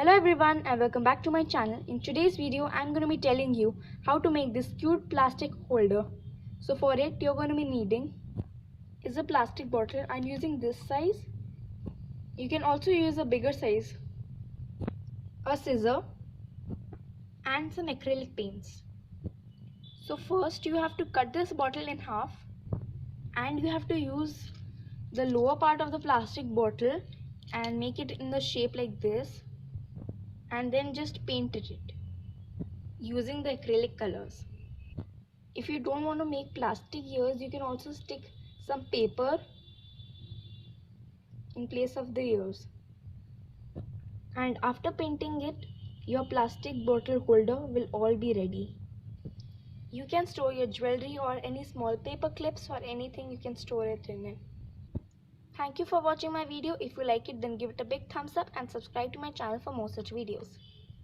Hello everyone and welcome back to my channel. In today's video I'm going to be telling you how to make this cute plastic holder. So for it you're going to be needing is a plastic bottle. I'm using this size. You can also use a bigger size, a scissor and some acrylic paints. So first you have to cut this bottle in half and you have to use the lower part of the plastic bottle and make it in the shape like this, and then just paint it using the acrylic colors. If you don't want to make plastic ears, you can also stick some paper in place of the ears. And after painting it, your plastic bottle holder will all be ready. You can store your jewelry or any small paper clips or anything, you can store it in it. Thank you for watching my video. If you like it, then give it a big thumbs up and subscribe to my channel for more such videos.